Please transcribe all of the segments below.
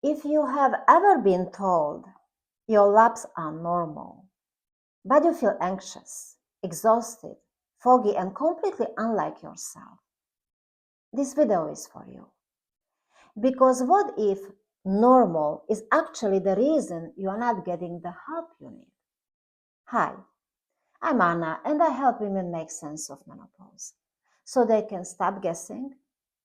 If you have ever been told your labs are normal, but you feel anxious, exhausted, foggy, and completely unlike yourself, this video is for you. Because what if normal is actually the reason you are not getting the help you need? Hi, I'm Anna, and I help women make sense of menopause so they can stop guessing,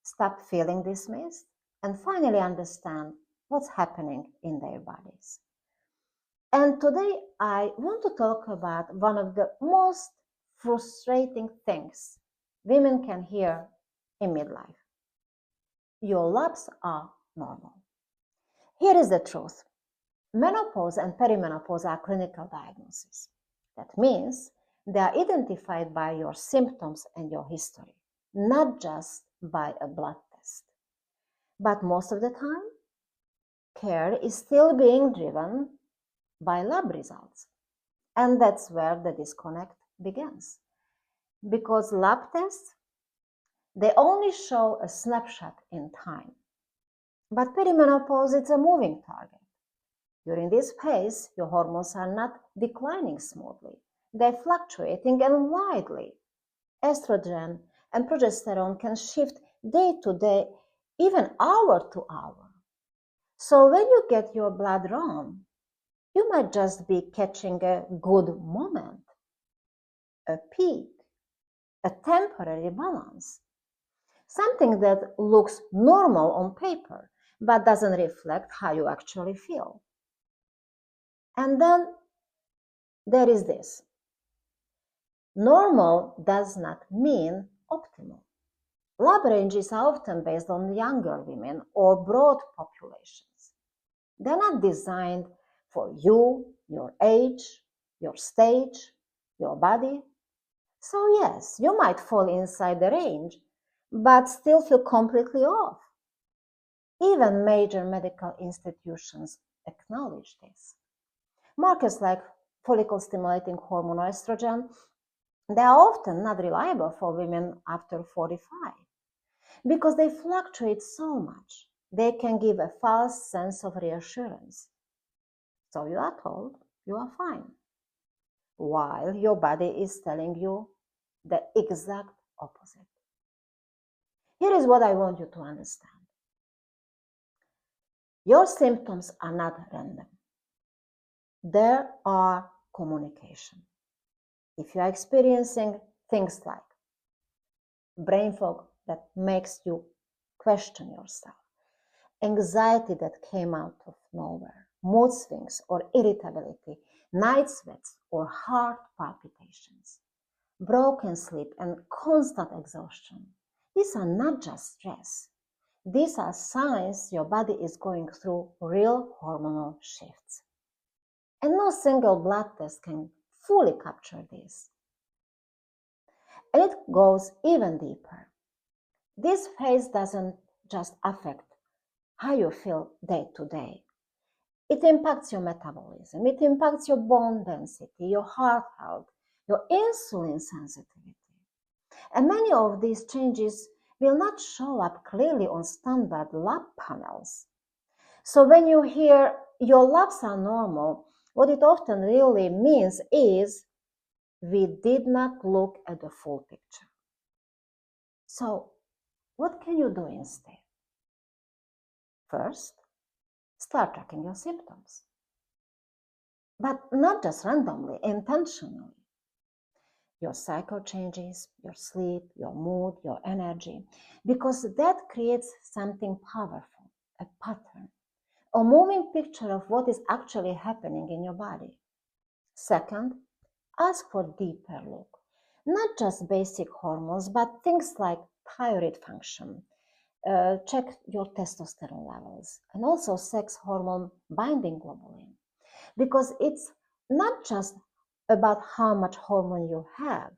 stop feeling dismissed, and finally understand what's happening in their bodies. And today I want to talk about one of the most frustrating things women can hear in midlife. Your labs are normal. Here is the truth. Menopause and perimenopause are clinical diagnoses. That means they are identified by your symptoms and your history, not just by a blood test. But most of the time, care is still being driven by lab results. And that's where the disconnect begins. Because lab tests, they only show a snapshot in time. But perimenopause, it's a moving target. During this phase, your hormones are not declining smoothly. They're fluctuating and widely. Estrogen and progesterone can shift day to day, even hour to hour. So when you get your blood drawn, you might just be catching a good moment, a peak, a temporary balance, something that looks normal on paper but doesn't reflect how you actually feel. And then there is this. Normal does not mean optimal. Lab ranges are often based on younger women or broad populations. They're not designed for you, your age, your stage, your body. So yes, you might fall inside the range, but still feel completely off. Even major medical institutions acknowledge this. Markers like follicle-stimulating hormone or estrogen, they are often not reliable for women after 45 because they fluctuate so much. They can give a false sense of reassurance. So you are told you are fine, while your body is telling you the exact opposite. Here is what I want you to understand. Your symptoms are not random. There are communication. If you are experiencing things like brain fog that makes you question yourself, anxiety that came out of nowhere, mood swings or irritability, night sweats or heart palpitations, broken sleep and constant exhaustion, these are not just stress. These are signs your body is going through real hormonal shifts. And no single blood test can fully capture this. And it goes even deeper. This phase doesn't just affect how you feel day to day. It impacts your metabolism, it impacts your bone density, your heart health, your insulin sensitivity. And many of these changes will not show up clearly on standard lab panels. So when you hear your labs are normal, what it often really means is we did not look at the full picture. So what can you do instead? First, start tracking your symptoms. But not just randomly, intentionally. Your cycle changes, your sleep, your mood, your energy, because that creates something powerful, a pattern, a moving picture of what is actually happening in your body. Second, ask for deeper look, not just basic hormones, but things like thyroid function. Check your testosterone levels and also sex hormone binding globulin, because it's not just about how much hormone you have,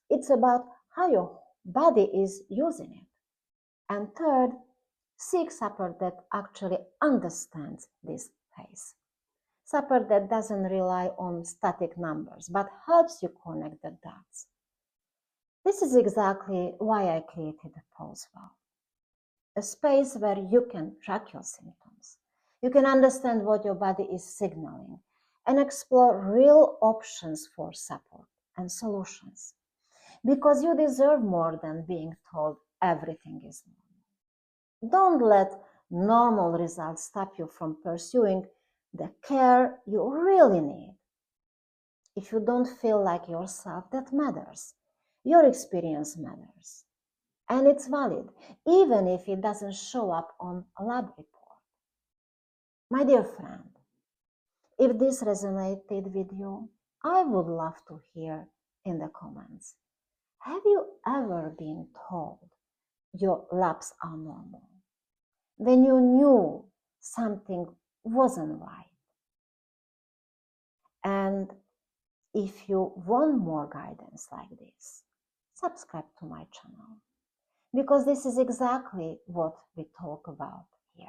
it's about how your body is using it. And third, seek support that actually understands this phase. Support that doesn't rely on static numbers, but helps you connect the dots. This is exactly why I created the Pause Well, a space where you can track your symptoms, You can understand what your body is signaling and explore real options for support and solutions. Because you deserve more than being told everything is normal. Don't let normal results stop you from pursuing the care you really need. If you don't feel like yourself, that matters. Your experience matters. And it's valid, even if it doesn't show up on a lab report. My dear friend, if this resonated with you, I would love to hear in the comments. Have you ever been told your labs are normal when you knew something wasn't right? And if you want more guidance like this, subscribe to my channel, because this is exactly what we talk about here.